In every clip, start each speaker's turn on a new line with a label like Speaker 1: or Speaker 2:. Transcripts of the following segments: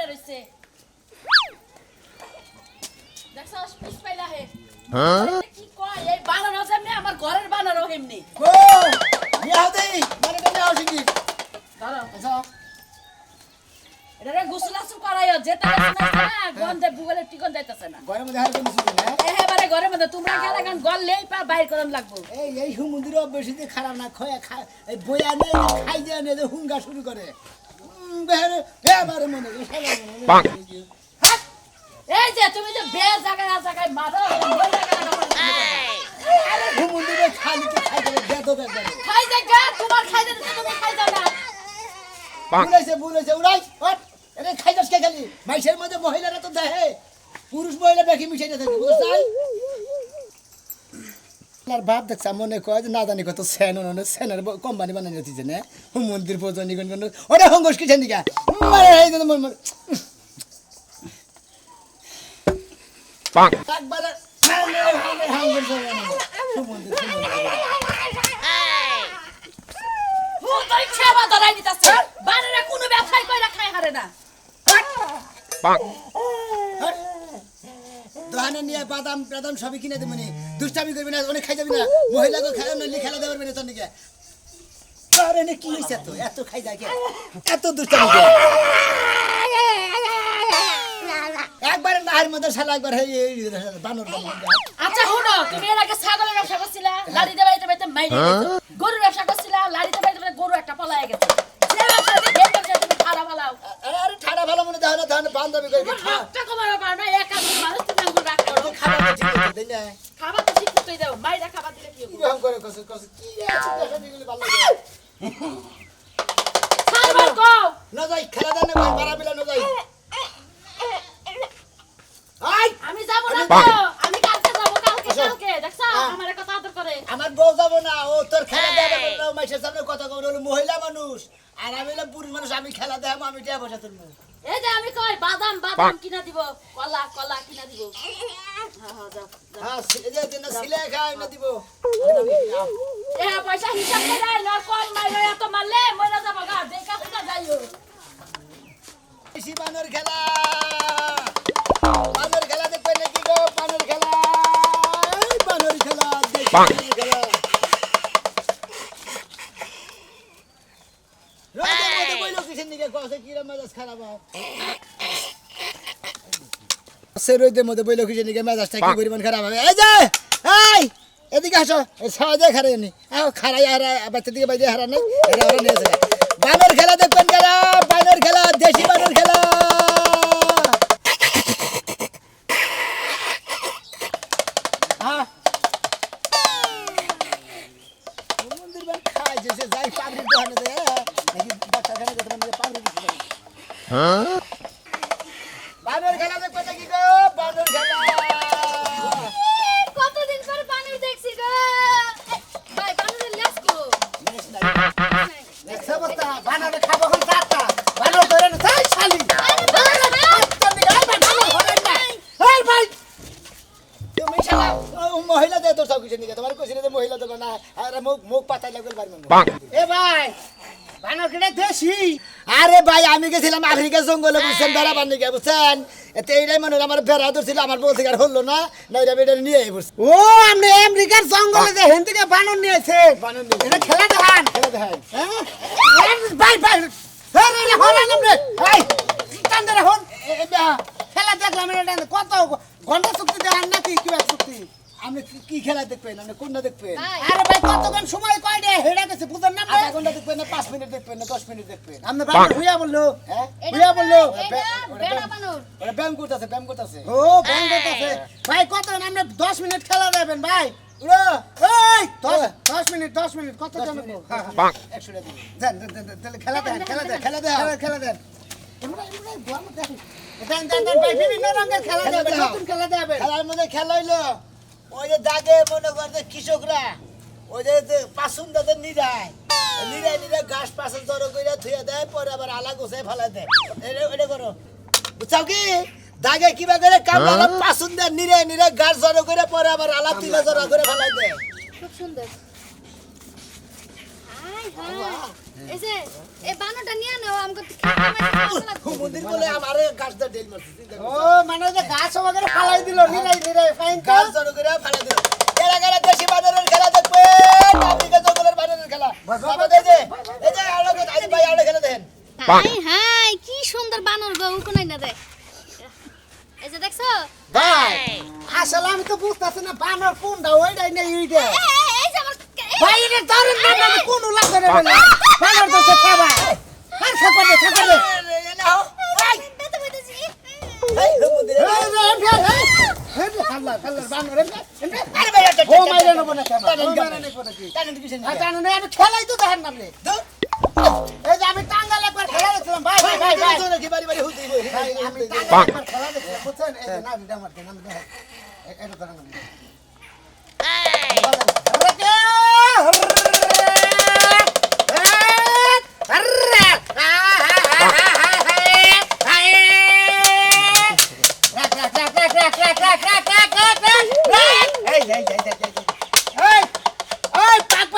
Speaker 1: রইছে দেখছস পিছ পাইলা হে কি কয় এই বানানো যেমনি আমার ঘরের বানানো এমনি
Speaker 2: ও নিয়াও দেই মানে কেন আসিনি
Speaker 1: দাঁড়াও
Speaker 2: আচ্ছা
Speaker 1: এটা গোসল আসল করাইও যেটা না গন্ধে বুগলে টিকন যাইতাছে না
Speaker 2: ঘরের মধ্যে হারবে নিছি না
Speaker 1: এবারে ঘরের মধ্যে তোমরা গেলে গান গললেই পা বাইর করন লাগবো
Speaker 2: এই হুমুন্দির বেশি দিয়ে খারাপ না খয়া খা এই বয়া নে খাই যায় নে হুঙ্গা শুরু করে বেরে এবারে মনে
Speaker 1: এই যে তুমি যে বে জায়গায় না জায়গায় মারো ওই জায়গায়
Speaker 2: আরে হুমুন্দির খালি কি খাই করে বেদো বেদো
Speaker 1: খাই জায়গা তোমার খাই দিতে তুমি খাই দাও না
Speaker 2: বুলাইছে উড়াই হট এরে খাইদাস কে খালি মাইশের মধ্যে মহিলারা তো দেহে পুরুষ মহিলা দেখি মিশাইতে থাকে বুঝছাই আর বাপ দেখছ মনে কয় যে না জানি কত সেনের কোম্পানি বানানি হচ্ছে না মন্দির পর্যন্ত নিগন কোন ওরে হংগস কি জানিকা মারে এই যে মন
Speaker 3: পাক
Speaker 2: একবার হংগস মন্দির
Speaker 1: ও তুই খাবা ধরাই দিতাছে বাড়িতে কোনো ব্যবসায় কইরা খাই হারে না
Speaker 3: পাক
Speaker 2: দোকানে নিয়ে বাদাম বাদাম সবই কিনে দেবো নি দুষ্টামি করবি না অনেক খাই যাবি না মহিলাকে খেলা নলি খেলা দেওয়ার না তোর নিকে আরে নে কি হইছে তো এত খাই যায় কে এত দুষ্টামি কে একবার নাহের মধ্যে শালা একবার এই বানর
Speaker 1: আচ্ছা শুনো তুমি এর আগে ছাগলের ব্যবসা করছিলা লাড়ি দে বাইতে বাইতে মাইরে দিছো গরুর ব্যবসা করছিলা লাড়ি দে বাইতে বাইতে গরু একটা পলায় গেছে যে ব্যবসা দিয়ে ঢের ব্যবসা তুমি খারাপ ভালাও
Speaker 2: আরে ঠাড়া ভালো মনে দাও না ধান বান্ধবী করে খা
Speaker 1: টাকা মারা পার না একা মানুষ তুমি আঙ্গুল রাখ করো
Speaker 2: খাবার ঠিক আছে দেই না
Speaker 1: খাবার তো ঠিক মতোই দাও মাইরা খাবার দিলে কি
Speaker 2: কি
Speaker 1: হবে
Speaker 2: রকম করে কস কস কি আছে দেখা দিলে ভালো লাগে
Speaker 1: ছাগল কও
Speaker 2: না যাই খেলা দানে মারা বিলা না যাই আই
Speaker 1: আমি যাব না তো আমি কালকে যাব কালকে দেখছ আমার কথা আদর করে
Speaker 2: আমার বউ যাব না ও তোর খেলা দেবে না মাইশের সামনে কথা কই হলো মহিলা মানুষ আর আমি হলাম পুরুষ মানুষ আমি খেলা দেব আমি টিয়া বসে তুলবো
Speaker 1: এই যে আমি কই বাদাম বাদাম কিনা দিব কলা কলা কিনা দিব হ্যাঁ যাও
Speaker 2: হ্যাঁ এই যে দিন সিলে খাই না দিব
Speaker 1: এ পয়সা হিসাব করে না কল মাইরা এত মারলে মরে যাব গা দেখা দেখা যাইও
Speaker 2: বেশি বানর খেলা দেখবে নাকি গো বানর খেলা দেখি খেলা রোদের মধ্যে বইলো কিসের দিকে কসে কি মেজাজ খারাপ হয় সে রোদের মধ্যে বইলো কিসের দিকে মেজাজটা কি পরিমাণ খারাপ হবে এই যে এই এদিকে আসো এই ছাওয়া দিয়ে খারাই নি খারাই আর বাচ্চা দিকে বাইরে হারা নেই এরা ওরা নিয়েছে বানর খেলা দেখবেন খেলা বানর খেলা দেশি বানর খেলা মন্দির বান খাই যে যাই পাবলিক দোকানে দেয় নাকি বাচ্চা খানে দেখতে মানে পাবলিক হ্যাঁ বানর খেলা দেখবেন নাকি গো বানর খেলা
Speaker 1: কতদিন পর বানর দেখছি গো ভাই বানরের লেজ কো
Speaker 2: দেখছ বস্তা বানর খাবো কোন চারটা বানর ধরে না তাই শালি ভাই তুমি শালা মহিলা দে তোর সব কিছু নিকে তোমার কইছিল যে মহিলা দেব না আর মুখ পাতাই লাগল বাড়ি এ ভাই বানর কেটে দেশি আরে ভাই আমি গেছিলাম আফ্রিকা জঙ্গলে বুঝছেন বেড়া বান্ধি গে বুঝছেন এতে এইটাই মনে আমার বেড়া ধরছিল আমার বলতে আর হলো না না এটা বেড়া নিয়ে বসে
Speaker 4: ও আপনি আমেরিকার জঙ্গলে যে হেন থেকে বানর নিয়েছে
Speaker 2: বানর নিয়ে
Speaker 4: এটা খেলা দেখান
Speaker 2: খেলে দেখাই
Speaker 4: হ্যাঁ ভাই ভাই রে হরান আপনি ভাই কান্দে রাখুন
Speaker 2: এটা
Speaker 4: খেলা দেখলাম এটা কত ঘন্টা চুক্তি দেখান নাকি কি চুক্তি
Speaker 2: আপনি কি খেলা দেখবেন আপনি কোনটা দেখবেন
Speaker 4: আরে ভাই কতক্ষণ সময় কয় রে হেডা গেছে বুঝেন না
Speaker 2: আধা ঘন্টা দেখবেন না 5 মিনিট দেখবেন না 10 মিনিট দেখবেন
Speaker 4: আপনি বানর হইয়া বললো
Speaker 2: হ্যাঁ
Speaker 4: হইয়া বললো
Speaker 1: বেড়া বানর
Speaker 2: ওরা ব্যায়াম করতেছে
Speaker 4: ও বন্ধ আছে ভাই কতক্ষণ আপনি 10 মিনিট খেলা দেবেন ভাই
Speaker 2: উড়ো
Speaker 4: এই 10 মিনিট কত জন
Speaker 3: পাক
Speaker 2: 100 টাকা দিবেন
Speaker 4: দেন তাহলে খেলা দেন খেলা দেন দেন ভাই বিভিন্ন রঙের খেলা দেবেন নতুন খেলা দেবেন
Speaker 2: খেলার মধ্যে খেলা হইলো ওই যে দাগে মনে করতে কৃষকরা ওই যে পাসুন দাদের নিরায় ঘাস পাশে জড়ো করে থুয়ে দেয় পরে আবার আলা গোছায় ফেলা দেয় এটা করো বুঝছাও কি দাগে কিবা করে কামলা পাসুন দেয় নিরে ঘাস জড়ো করে পরে আবার আলা তুলে জড়ো করে ফেলাই দেয়
Speaker 1: খুব সুন্দর হাই হাই এই যে এই বানরটা নিয়ে নাও আমাকে
Speaker 2: মন্দির বলে আমারে গাছটা ডেল মারছে
Speaker 4: ও মানে যে গাছ আমাকে ফালাই দিল নিরাই ফাইন
Speaker 2: গাছ জড়ো করে ফালা দিল কেরা কেরা দেশি বানরের খেলা দেখবে আফ্রিকা জঙ্গলের বানরের খেলা বাবা এই যে আলোকে আইজি ভাই আলো খেলা দেন
Speaker 5: হাই হাই কি সুন্দর বানর গো কোনাই না দে এই যে দেখছো
Speaker 4: ভাই আসলে আমি তো বুঝতাছি না বানর কোনটা ওইটাই না এইটা
Speaker 5: এই যে আমার
Speaker 4: ভাই এটা ধরেন না আমি কোন লাগে রে বলে বানর তো খাবা আর খাবা দে
Speaker 2: নাও
Speaker 5: বেতে বেতেছি
Speaker 2: এই মন্দির আরে ভাই এটা
Speaker 4: ও মাইরে নেব না কেন
Speaker 2: টানেন কিসের
Speaker 4: আচ্ছা না আমি খেলাই তো দেখেন না আপনি এই যে আমি টাঙ্গাল একবার খেলা দেখছিলাম ভাই
Speaker 2: কি বাড়ি বাড়ি হইতে
Speaker 4: ভাই আমি টাঙ্গাল একবার খেলা দেখছিলাম বুঝছেন এই যে না দিদা আমার দেন আমি দেখেন এটা ধরেন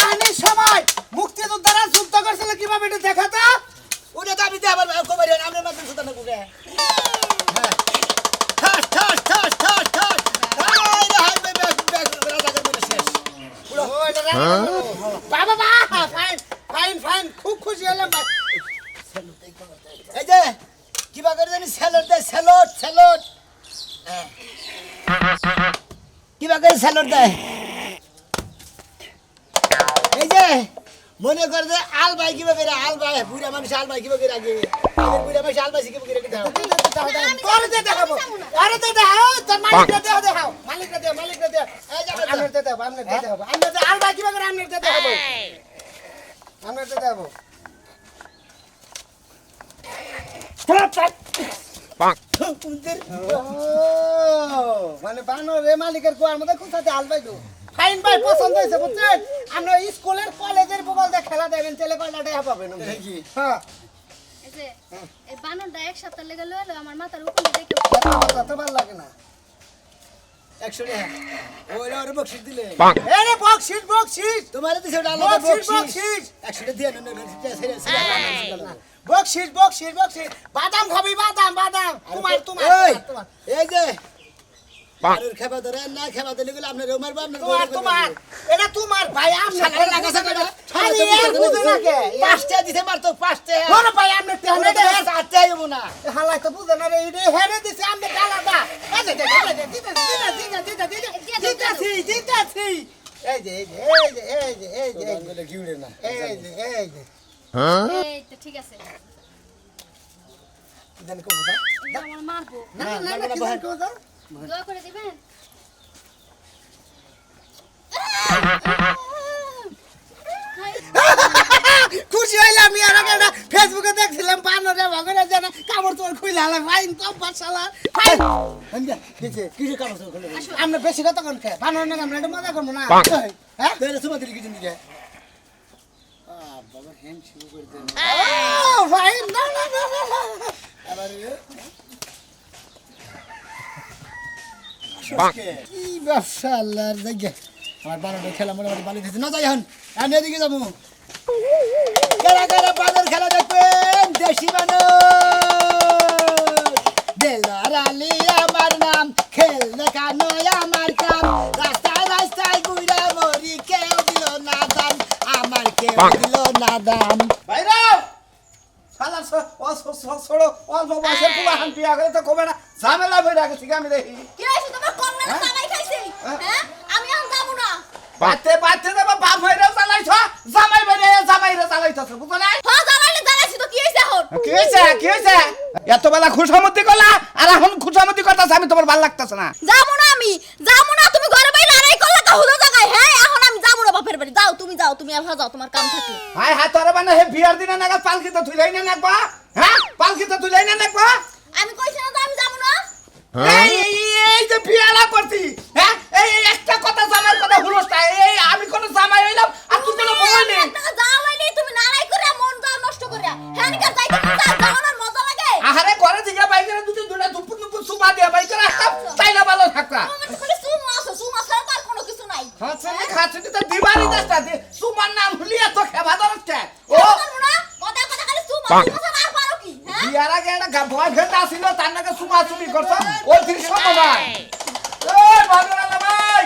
Speaker 4: আমি সময় মুক্তিযোদ্ধারা যুদ্ধ করছিল কিভাবে এটা দেখাতো
Speaker 2: ওটা তো আমি তো আবার খবর আমরা মাত্র সুতা না কুকে ঠাস ঠাস ঠাস ঠাস ঠাস আরে হাই বে ব্যাক রাজা করে শেষ
Speaker 4: বাবা ফাইন ফাইন ফাইন খুব খুশি হলাম ভাই
Speaker 2: এই যে কিবা করে জানি স্যালাড দেয় স্যালাড স্যালাড কিবা করে স্যালাড দেয় এই যে মনে করে যে আল ভাই কিবা করে আল ভাই বুড়া মানুষ আল ভাই কিবা করে আগে বুড়া মানুষ আল ভাই কিবা করে দাও
Speaker 4: তোর দে দেখাবো আরে দে দেখাও তোর মালিককে দে দেখাও মালিককে দে
Speaker 2: এই যে
Speaker 4: আমনে দে দেখাবো আমনে দে দেখাবো আমনে দে আর বাকি বাকি আমনে দে দেখাবো আমনে দে দেখাবো মানে বানর রে মালিকের কোয়ার মধ্যে কোথাতে আল ভাই গো ফাইন ভাই পছন্দ হয়েছে বুঝছেন আমরা স্কুলের কলেজের বল দিয়ে খেলা দেবেন ছেলে কয়টা টাকা পাবেন হ্যাঁ
Speaker 5: এই যে এই বানরটা এক সপ্তাহ লেগে লইলো আমার মাথার উপরে দেখে
Speaker 4: কত ভালো লাগে না
Speaker 2: 100 টাকা ওইরা ওর বকশিশ দিলে
Speaker 4: এরে বকশিস
Speaker 2: তোমার দিছে ওটা আলাদা
Speaker 4: বকশিস
Speaker 2: 100 টাকা দিয়ে না
Speaker 4: বকশিস বাদাম খাবি বাদাম তোমার
Speaker 2: এই যে আর খাবা ধরে না খাবা দিলে গেলে আপনার রোমার বাপ
Speaker 4: তোমার এটা তোমার ভাই আমনে
Speaker 2: সারা লাগাছে না
Speaker 4: খালি এক বুঝে না কে
Speaker 2: পাঁচটা দিতে মারতো পাঁচটা
Speaker 4: ওরে ভাই আমনে তেহনে দে
Speaker 2: আটটা আইবো না
Speaker 4: হালাই তো বুঝে না রে ইডে হেরে দিছে আমনে গালাদা এই যে দিতাছি এই যে
Speaker 2: ঘিউড়ে না
Speaker 5: এই তো ঠিক আছে
Speaker 2: জানি কো বুঝা
Speaker 5: এটা আমার মারবো
Speaker 4: না কি কথা
Speaker 5: দোয়া করে দিবেন
Speaker 4: খুশি হইলাম ইয়ার আগে একটা ফেসবুকে দেখছিলাম বানরে ভগরে যেন কাপড় তোর খুইলা হলে ফাইন তো বাসালা ফাইন
Speaker 2: কিসে কাম আছে ওখানে
Speaker 4: আমরা বেশি কথা কোন খায় বানর না আমরা এটা মজা করবো না হ্যাঁ
Speaker 2: তাহলে সুমা দিলি কিছু দিকে বাবা হ্যান্ড শুরু করে দেন
Speaker 4: ফাইন না
Speaker 2: আবার
Speaker 4: কি ব্যবসা আল্লাহর জায়গা
Speaker 2: আমার বারোটা খেলা মোটামুটি বালি দিয়েছে না যাই হন আমি এদিকে যাবো কারা কারা বাজার খেলা দেখবেন দেশি বানর দেলার আলী আমার নাম খেল দেখানো আমার কাম রাস্তায় রাস্তায় গুইরা মরি কেউ দিল না দাম আমার কেউ দিল না দাম
Speaker 4: ভাইরাও শালা ছোড়ো অল্প বয়সের পোলা হান পিয়া করে তো কবে না ঝামেলা বইরা গেছি আমি দেখি
Speaker 5: কি হইছে তোমার কন্যা জামাই খাইছে হ্যাঁ আমি আর যাব না
Speaker 4: বাতে দেবা বাপ হইরাও চালাইছ জামাই রে চালাইছস বুঝছ না
Speaker 5: হ্যাঁ জামাইলে জানাইছি তো কি হইছে এখন
Speaker 4: কি হইছে এত বেলা খুশামতি করলা আর এখন খুশামতি করতাছ আমি তোমার ভালো লাগতাছ না
Speaker 5: যাবো না তুমি ঘরে বাইরে লড়াই করলে কাহুদা জায়গায় হ্যাঁ এখন আমি যাবো না বাপের বাড়ি যাও তুমি আবার যাও তোমার কাম থাকলে
Speaker 4: হাই হাই তোরে বানা হে বিয়ার দিনা নাগা পালকিতে তুইলাই না নাকবা হ্যাঁ পালকিতে তুইলাই না নাকবা
Speaker 5: আমি কইছি না তো আমি যাবো না
Speaker 4: এই যে বিয়ালা করতি হ্যাঁ এই একটা কথা জামার কথা হলোস না এই আমি কোন জামাই হইলাম আর তুই কোন বই নেই
Speaker 5: যাওয়াইনি তুমি নারাই করে মন যা নষ্ট করে হ্যাঁ নিকা যাইতে যাওয়ানোর মজা লাগে
Speaker 4: আহারে ঘরে দিকে বাইরে দুটা দুপুর সুমা দিয়া বাইরে আসতাম তাইলা ভালো থাকতা
Speaker 5: তুমি খালি সুমা ছাড়া তার কোনো কিছু নাই
Speaker 4: খাচ্ছে তো দিবারি দাসটা সুমার নাম হলিয়া তো খেবা ধরছে ও
Speaker 5: কথা খালি সুমা ছাড়া আর পারো কি হ্যাঁ
Speaker 4: বিয়ার আগে একটা বয়ফ্রেন্ড আসিল তার নাকি চুমাচুমি করছ ওই তিন সময় ওই ভাগরালা ভাই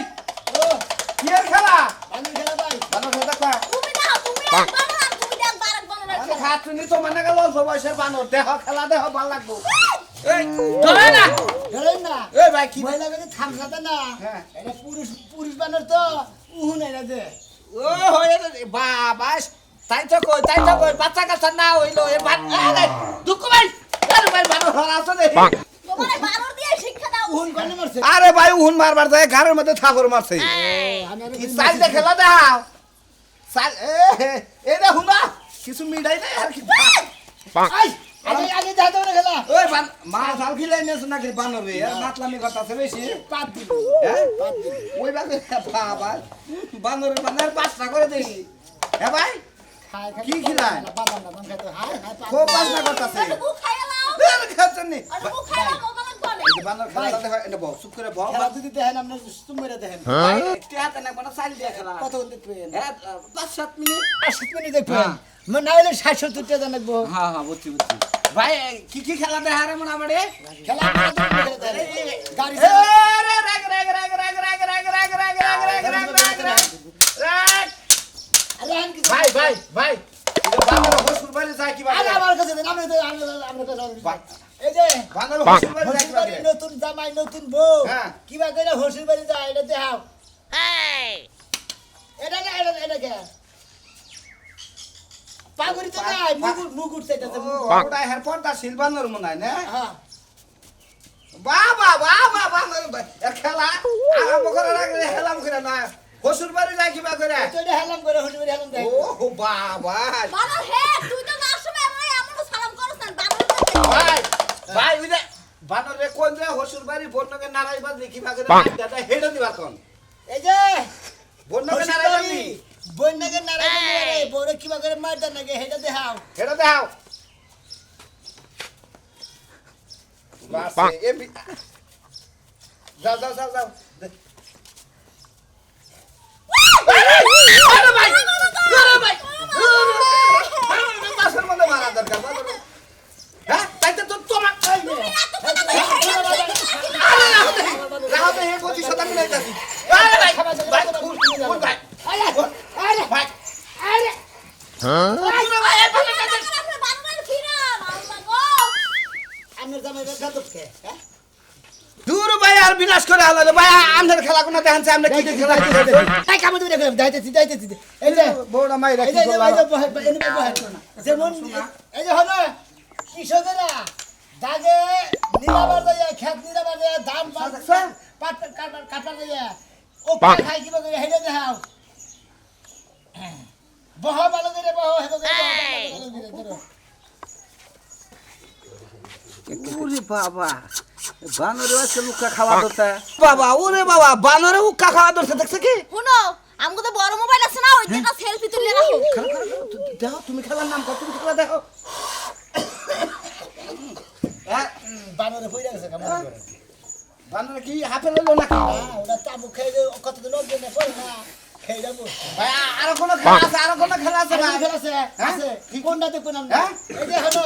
Speaker 4: কি এর খেলা
Speaker 2: বানর খেলা ভাই
Speaker 4: ভালো খেলা দেখা
Speaker 5: তুমি দাও তুমি এক বানর আর তুমি দেখ বারেক বানরের
Speaker 4: আমি
Speaker 5: খেলা।
Speaker 4: খাচ্ছি তো মানে গেল অল্প বয়সের বানর দেহ খেলা দেহ ভালো লাগবো এই
Speaker 1: ধরে না
Speaker 2: ধরেন না
Speaker 4: এই ভাই কি
Speaker 2: মহিলা কাছে থামসাতে না
Speaker 4: হ্যাঁ।
Speaker 2: এটা পুরুষ বানর তো উহু নাই না যে
Speaker 4: ও হয়ে বাবা তাই তো কই বাচ্চা কাচ্চা না হইলো এ দুঃখ ভাই আরে ভাই বানর হরা আছে রে
Speaker 3: bonk,
Speaker 5: তোমার এই বানর দিয়ে শিক্ষা দাও।
Speaker 2: উহুন কোনে মারছে
Speaker 4: আরে ভাই উহুন মারবার যায় ঘরের মধ্যে ঠাকুর মারছে
Speaker 2: আমি আর
Speaker 4: কি সাইজ দে খেলা দাও সাইজ এ দেখুন না কিছু মিডাই নাই আর কি
Speaker 3: bonk,
Speaker 2: আই আগে যাইতে না খেলা
Speaker 4: ওই মা জাল খিলাই নেছ নাকি বানর রে আর মাতলামি কথা আছে বেশি
Speaker 2: পাত দিল
Speaker 4: হ্যাঁ
Speaker 2: পাত দিল
Speaker 4: ওই বাগে বাবা বানরের বানর পাঁচটা করে দেই হ্যাঁ ভাই
Speaker 2: খায় খায়
Speaker 4: কি খিলায়?
Speaker 2: বাদাম বাদাম খাইতো হাই হাই পাত
Speaker 4: খুব বাসনা করতেছে
Speaker 5: আরে মুখ খাইয়া লাও।
Speaker 4: খাচ্ছেন নি
Speaker 5: আরে মুখ খাইয়া লাও মজা লাগবে।
Speaker 4: এই যে বানর খেলা দেখো এটা বউ চুপ করে বউ
Speaker 2: খেলা যদি দেখেন আপনার তুমরে দেখেন
Speaker 4: ভাই একটু হাতে না কোনো চাল দিয়ে খেলা
Speaker 2: কত দেখবেন
Speaker 4: হ্যাঁ 5-7 মিনিট
Speaker 2: 7 মিনিট দেখবেন না হলে 60-70 টাকা জানাবো
Speaker 4: হ্যাঁ হ্যাঁ বুঝছি ভাই কি খেলা দেখা রে মোটামুটি
Speaker 2: খেলা গাড়ি
Speaker 4: ভাই ভাই ভাই বাংলা হসুর বাড়ি যায় কি
Speaker 2: আরে
Speaker 4: ভাই
Speaker 2: আমার কাছে দেন আমরা কাছে এই যে
Speaker 4: বাংলা
Speaker 3: বাহ।
Speaker 4: হসুর বাড়ি যায়
Speaker 2: হসুর
Speaker 4: কি
Speaker 2: বাড়ি
Speaker 4: ভাই
Speaker 2: নতুন জামাই নতুন বউ
Speaker 4: হ্যাঁ।
Speaker 2: কিবা করে হসুর বাড়ি যায় এটা দেখাও এটা না এটা কে পাগড়ি তো নাই মুগুর সেটা তো
Speaker 4: ওটা হের পর্দা সিলভানোর মনে হয় না
Speaker 2: হ্যাঁ
Speaker 4: বাবা বাবা বাবা এর খেলা আরম্ভ করে রাখলে হেলাম করে না হসুর বাড়ি যায় কি বা করে
Speaker 2: তো এটা হেলাম করে হসুর বাড়ি হেলাম দেখ
Speaker 4: ও বাবা
Speaker 5: বানর হে তুই তো যার সময় আমরা এমন সালাম করছ না বানর দেখতে।
Speaker 4: ভাই ভাই ওই যে বানরে কোন যে হসুর বাড়ি বন্যকে নারাই বাদ কি বা করে
Speaker 3: বাহ।
Speaker 4: দাদা হেডো দিবা কোন
Speaker 2: এই যে
Speaker 4: বন্যকে
Speaker 2: হসুর
Speaker 4: নারাই
Speaker 2: বাড়ি
Speaker 4: বাদি
Speaker 2: বন্যাকে নারায়ণ রে বউরে কিবা করে মার দেন নাকি হেটা দেখাও
Speaker 4: হেডো দাও বাস
Speaker 3: বাহ।
Speaker 4: এ যাও যাও যাও যাও আরে ভাই আরে ভাই বাসের মধ্যে মারা দরকার হ্যাঁ তাই তো তোমার রাহতে হে গতি শতাং নাই যাচ্ছি আরে ভাই ভাই কোন ভাই
Speaker 2: আরে আরে
Speaker 4: ভাই
Speaker 2: আরে
Speaker 5: বানরের ফিরান আল্লাহ গো।
Speaker 2: আমার জামাই গাদত কে হ্যাঁ
Speaker 4: দূর ভাই আর বিনাশ করে আলাদা ভাই আমাদের খেলা কোন দেখানছে আমরা কি খেলা
Speaker 2: তাই কাম দিবে দেখো যাইতেছি এই যে
Speaker 4: বড় মাই
Speaker 2: এই
Speaker 4: রাখি
Speaker 2: যে এই যে যেমন এই যে হলো কৃষকেরা দাগে নিরাবার যায় খেত নিরাবার যায় ধান পাট কাটার যায় ও খাই কিবা করে হেডে দেখাও বহ ভালো করে বহ হেডে করে
Speaker 4: ওরে বাবা বানরে আছে মুখা খাওয়া দরছে বাবা ওরে বাবা বানরে মুখা খাওয়া দরছে দেখছ কি
Speaker 5: শুনো আমগো তো বড় মোবাইল আছে না ওই একটা সেলফি তুলে রাখো।
Speaker 4: দেখো তুমি খেলার নাম কত তুমি খেলা দেখো
Speaker 2: বানরে কইরা গেছে কাম করে
Speaker 4: বানরে কি হাফে লইলো নাকি
Speaker 2: ওটা তাবু খেয়ে কতদিন লগে না পড়ে না খেয়ে যাবো
Speaker 4: ভাই আর কোন খেলা আছে আর কোন খেলা আছে ভাই
Speaker 2: আছে আছে কোনটাতে কোন নাম
Speaker 4: হ্যাঁ?
Speaker 2: এই যে হলো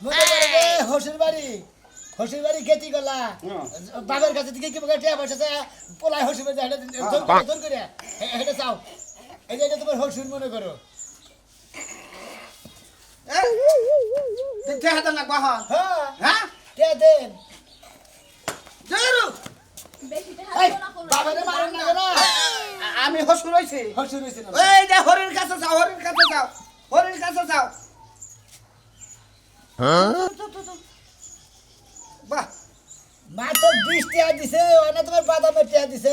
Speaker 2: মনে করে হসির বাড়ি গেতি গলা বাবার কাছে থেকে কি বলে টিয়া বসেছে পোলাই হসির বাড়ি হেডে জোর করে হেডে চাও এই যে এটা তোমার হসির মনে করো
Speaker 4: দেখতে হাতে না বাহ
Speaker 2: হ্যাঁ
Speaker 4: হ্যাঁ
Speaker 2: টিয়া দেন
Speaker 4: জরু
Speaker 5: বেশি
Speaker 2: এই
Speaker 5: হাত না করো।
Speaker 2: বাবারে মারেন না কেন
Speaker 4: আমি হসু রইছি
Speaker 2: হসির হইছে না
Speaker 4: এই যে হরির কাছে যাও হরির কাছে যাও হরির কাছে যাও বাহ
Speaker 2: মাত্র 20 টাকা দিছে ওনা তোমার বাদামের টাকা দিছে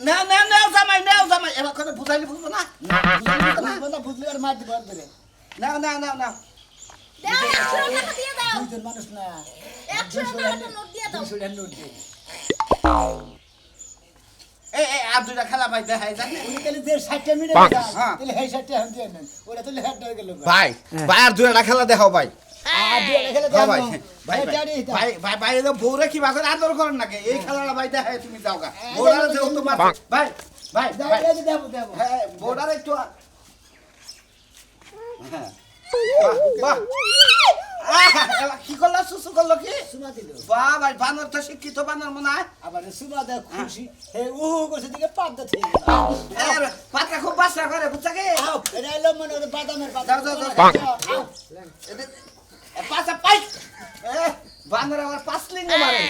Speaker 4: নাও জামাই এবার কথা বুঝাইলি বুঝবো না
Speaker 2: না বুঝলি আর মার দিব আর ধরে
Speaker 4: নাও
Speaker 5: দাও 100 টাকা দিয়ে দাও।
Speaker 2: দুইজন মানুষ না
Speaker 5: 100 টাকা নোট দিয়ে দাও।
Speaker 2: 200 টাকা নোট দিই
Speaker 4: এই আর দুইটা খেলা ভাই দেখাই জানি
Speaker 2: উনি তাহলে যে 60 মিনিট
Speaker 3: বাহ।
Speaker 4: হ্যাঁ।
Speaker 2: তাহলে এই 60 টাকা দিয়ে নেন ওরা তাহলে হেড হয়ে গেল
Speaker 4: ভাই ভাই আর দুইটা খেলা দেখাও ভাই
Speaker 2: আর দিয়ে খেলে
Speaker 4: হ্যাঁ
Speaker 2: দাও
Speaker 4: ভাই ভাই
Speaker 2: ভাই
Speaker 4: ভাই ভাই ভাই এত বউরে কি বাকর আদর করেন নাকি এই খেলাটা ভাই দেখাই তুমি যাও গা
Speaker 2: এই
Speaker 4: বউরা
Speaker 2: যে
Speaker 4: যে তোমার
Speaker 3: বাহ।
Speaker 4: ভাই ভাই ভাই
Speaker 2: দেবো দেবো
Speaker 4: হ্যাঁ বউরার একটু হ্যাঁ বাহ বাহ করলো সুসু করলো কি
Speaker 2: সুমা দিল
Speaker 4: বাহ ভাই বানর তো শিক্ষিত বানর মনে হয়
Speaker 2: আবার সুমা দেখ খুশি হে উহু করছে দিকে পাদ্দা থেকে
Speaker 4: এর পাতা খুব বাসনা করে বুঝছা কি
Speaker 2: আও এটা হলো মনে হয় বাদামের
Speaker 4: যাও, যাও, যাও।
Speaker 3: Bonk.
Speaker 4: পাতা পাই বানর আমার পাঁচ লিঙ্গ মারে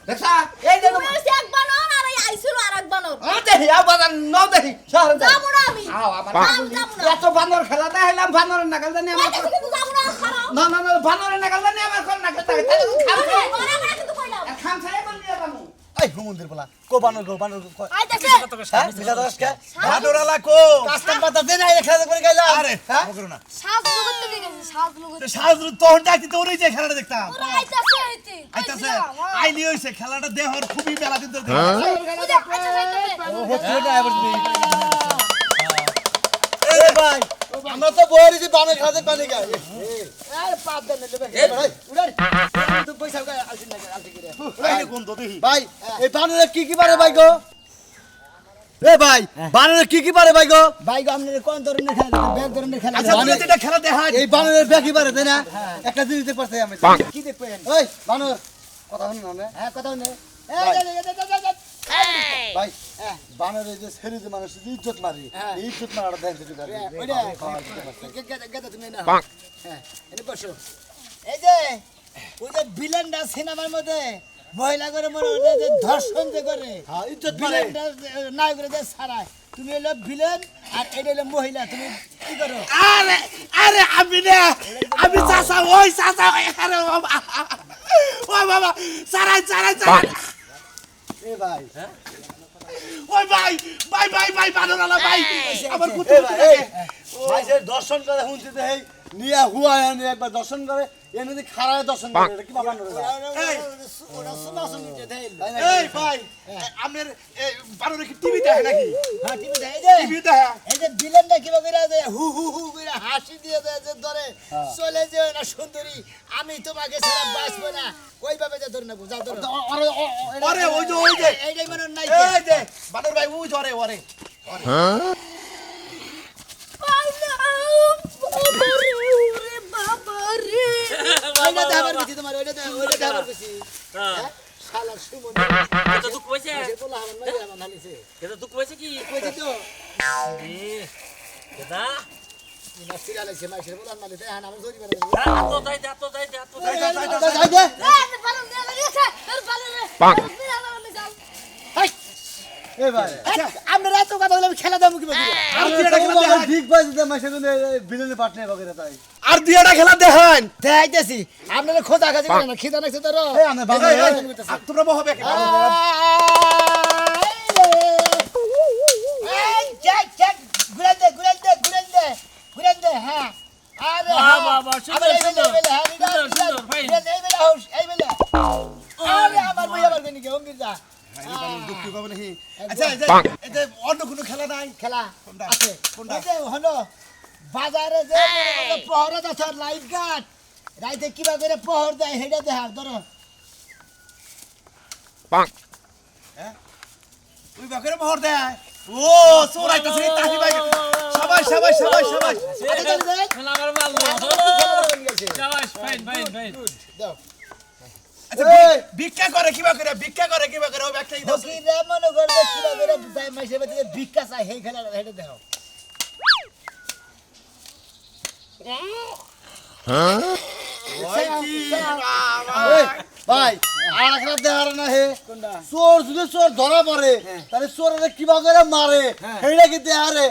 Speaker 4: দেখা এই দেখো
Speaker 5: তুমি হইছে এক বানর আর এই আইছিল আরেক বানর
Speaker 4: দেখি বাজার ন দেখি শহর
Speaker 5: যাবো না আমি
Speaker 4: আও আমার
Speaker 5: যাবো না
Speaker 4: এত বানর খেলা দেখাইলাম বানরের নাগাল জানি আমার
Speaker 5: কইতাছি কিন্তু যাবো না খারাপ
Speaker 4: না না না বানরের নাগাল জানি আমার কোন নাগাল থাকে তাহলে খাম খাই
Speaker 5: ঘরে ঘরে কিন্তু কইলাম
Speaker 4: খাম খাই বল নিয়ে যাবো
Speaker 2: এই হুমন্দির বলা কো বানর কো
Speaker 5: আইতাছে
Speaker 2: হ্যাঁ বিলা দশকা বানরালা কো কাস্টম পাতা দে না খেলা করে গাইলা আরে হ্যাঁ বকরো না
Speaker 5: সাজ লগত দিকে গেছে সাজ লগত
Speaker 6: সাজরু তখন ডাকি তো ওরই যে খেলাটা দেখতাম
Speaker 5: ওরা আইতাছে হইতে
Speaker 6: আইতাছে আইলি হইছে খেলাটা দেহর খুবই মেলা দিন ধরে
Speaker 2: এ ভাই আমরা তো বইরি যে বানর খাতে পানি গায় আরে পাদ্দা নেলে ভাই উড়ার তুই পয়সা গায় আসিন না আসি করে
Speaker 6: আইলি কোন তো দেখি
Speaker 2: ভাই এই বানরে কি পারে ভাই গো এ ভাই বানরে কি পারে ভাই গো আপনি কোন ধরনের খেলা ব্যাগ ধরনের খেলা
Speaker 6: আচ্ছা তুমি যেটা খেলা দেখা
Speaker 2: এই বানরের ব্যাগ কি পারে তাই না একটা জিনিস দেখতে পারছি আমি
Speaker 3: Bonk.
Speaker 2: কি দেখবেন ওই বানর কথা শুনুন না হ্যাঁ কথা শুনুন ভাই বানরের যে ছেড়ে যে মানুষ ইজ্জত মারি ইজ্জত মারাটা দেন যদি পারে ওইটা তুমি না
Speaker 3: Bonk.
Speaker 2: হ্যাঁ এনে বসো এই যে ওই যে ভিলেনটা সিনেমার মধ্যে মহিলা করে মনে হয় যে ধর্ষণ যে করে ইজ্জত মারে নাই করে যে সারায় তুমি হলো ভিলেন আর এটা হলো মহিলা তুমি কি করো
Speaker 6: আরে আরে আমি না আমি চাচা ওই চাচা আরে বাবা ওই বাবা সারাই সারাই সারাই
Speaker 2: এ ভাই
Speaker 6: ওই ভাই ভাই ভাই ভাই বানরালা ভাই আমার কুতু
Speaker 2: এ ভাই ভাই সে দর্শন করে শুনতে দে এই নিয়া হুয়া এনে একবার দর্শন করে এনে দি খারায় দর্শন করে এটা কি বাবা নরে
Speaker 6: এই
Speaker 2: ওরা শোনা শুনি যে দেই
Speaker 6: এই ভাই আপনার বানরে কি টিভি দেখে নাকি
Speaker 2: হ্যাঁ টিভি দেই যে
Speaker 6: টিভি দেখে
Speaker 2: এই যে ভিলেনটা কি করে যে হু হু হু করে হাসি দিয়ে দেয় যে ধরে চলে যেও না সুন্দরী আমি তোমাকে ছাড়া বাঁচবো না ওইভাবে যে ধরে নেবো যা ধরো
Speaker 6: আরে ওই যে
Speaker 2: এইটাই মনে নাই
Speaker 6: এই যে বানর ভাই ওই জরে ওরে
Speaker 2: ওইটা দেখাবার কিছু তোমার ওইটা দেখাবার কিছু হ্যাঁ শালা সুমন
Speaker 7: এটা তো কইছে
Speaker 2: বলা আমার মাইয়া আমার হালিছে
Speaker 7: এটা তো কইছে কি
Speaker 2: কইছি তো
Speaker 7: এটা
Speaker 2: নাস্তি আলাইছে মাইশের বলা মানে দেখান আমার জরি বের
Speaker 7: তো যাই
Speaker 2: যাই দে
Speaker 3: Bonk.
Speaker 2: এ ভাই আমরা এত কথা বলে আমি খেলা দামু কি বলি
Speaker 6: আর দুইটা খেলা দেখান
Speaker 2: ঠিক বাজে দে মাইশের কোন ভিলেনের পার্টনার বগেরা তাই
Speaker 6: আর দুইটা খেলা দেখান
Speaker 2: দেখাইতেছি আপনারা খোঁজা খাজি করে না খিদা নাকছে তোর এই আমরা বাবা
Speaker 6: আর তোমরা বহবে
Speaker 2: ঘুরেন দে হ্যাঁ আরে
Speaker 7: বাহ, বাহ, বাহ, সুন্দর, সুন্দর। সুন্দর, সুন্দর, fine.
Speaker 2: আরে আমার বই আবার গনি কে অঙ্গির যা
Speaker 6: দুঃখ পাবে নাকি আচ্ছা
Speaker 3: Bonk.
Speaker 6: এটা অন্য কোনো খেলা নাই
Speaker 2: খেলা
Speaker 6: কোনটা?
Speaker 2: আছে
Speaker 6: কোনটা?
Speaker 2: ওই যে হলো বাজারে যে প্রহরা আছে লাইট গার্ড রাইতে কিবা করে প্রহর দেয় হেডা দেখা ধরো
Speaker 3: Bonk.
Speaker 6: ওই বাকেরে মোহর দেয় ও সোরাইতাছে তাহি ভাই সবাই সবাই সবাই সবাই
Speaker 7: খেলা আমার মারলো শাবাশ ফাইন ফাইন ফাইন
Speaker 6: আচ্ছা ভিক্ষা করে কিবা করে ওই ব্যাগটা দাও
Speaker 2: মনে করবে কিবা করে যায় মাইসে বাড়িতে ভিক্ষা চাই সেই খেলা হেডে দেখো ভাই আর একটা দেখার না হে চোর যদি চোর ধরা পড়ে তাহলে চোরের কিবা করে মারে হেডা কি দেহারে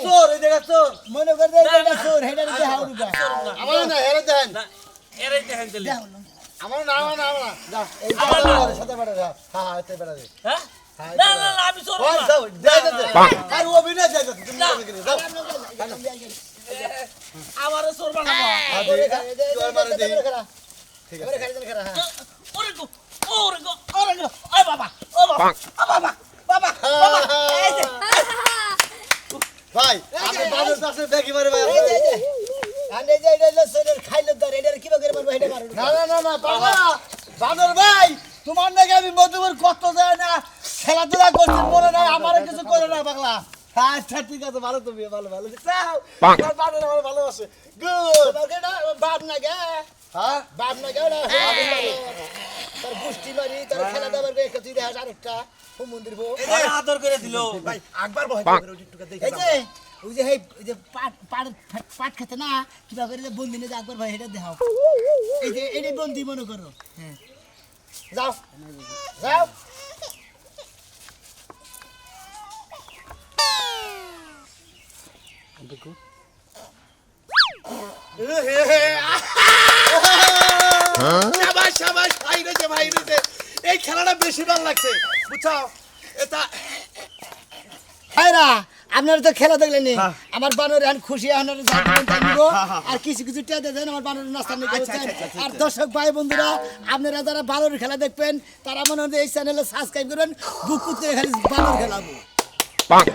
Speaker 2: চোর এই দেখা চোর মনে করবে এটা চোর হেডা দেখা উড়া আমার না হেরে দেন
Speaker 7: না এরাই দেখেন চলে
Speaker 2: আমার না যা এই সাথে বেড়া যা হ্যাঁ এতে বেড়া দে
Speaker 7: হ্যাঁ না না না আমি সরব
Speaker 2: ওই
Speaker 7: না
Speaker 2: যাও দে
Speaker 3: Bonk.
Speaker 2: আর অভিনয় দে তুমি যাও
Speaker 7: আমারে সরব না ওরে গো ওই বাবা
Speaker 3: Bonk.
Speaker 7: বাবা এই যে
Speaker 2: ভাই আপনি বাজার পাশে দেখি মারে ভাই আনে যে এটা সোনের খাইলো দর এটা কি করে মারবো এটা মারো না বাবা বাদর ভাই তোমার নাকি আমি মধুবর কত যায় না খেলাধুলা করছি বলে না আমারে কিছু করে না পাগলা আচ্ছা ঠিক আছে ভালো তুমি ভালো চাও
Speaker 3: Bonk.
Speaker 2: বাদর আমার ভালোবাসে গুড তোমাকে না বাদ না গে
Speaker 4: হ্যাঁ
Speaker 2: বাপ না কেউ না তোর গোষ্ঠী মারি তোর খেলা দেবার একটা তুই দেখাস আরেকটা মন্দির বউ
Speaker 6: আদর করে দিল
Speaker 4: ভাই আকবার বহাই
Speaker 3: বাহ।
Speaker 4: একটু দেখে
Speaker 2: এই যে ওই যে ওই যে পাট খেতে না কিবা করে যে বন্দি নিয়ে আকবর ভাই এটা দেখাও এই যে এটাই বন্দি মনে করো হ্যাঁ যাও যাও
Speaker 6: শাবাশ শাবাশ ভাই রয়েছে এই খেলাটা বেশি ভালো লাগছে বুঝছো এটা
Speaker 2: ভাইরা আপনারা তো খেলা দেখলেন নি আমার বানর এখন খুশি এখন আর কিছু কিছু টেদে দেন আমার বানর নাস্তা নিয়ে আর দর্শক ভাই বন্ধুরা আপনারা যারা বানর খেলা দেখবেন তারা মনে হয় এই চ্যানেলে সাবস্ক্রাইব করবেন বুক করতে খালি বানর খেলাবো
Speaker 3: bonk.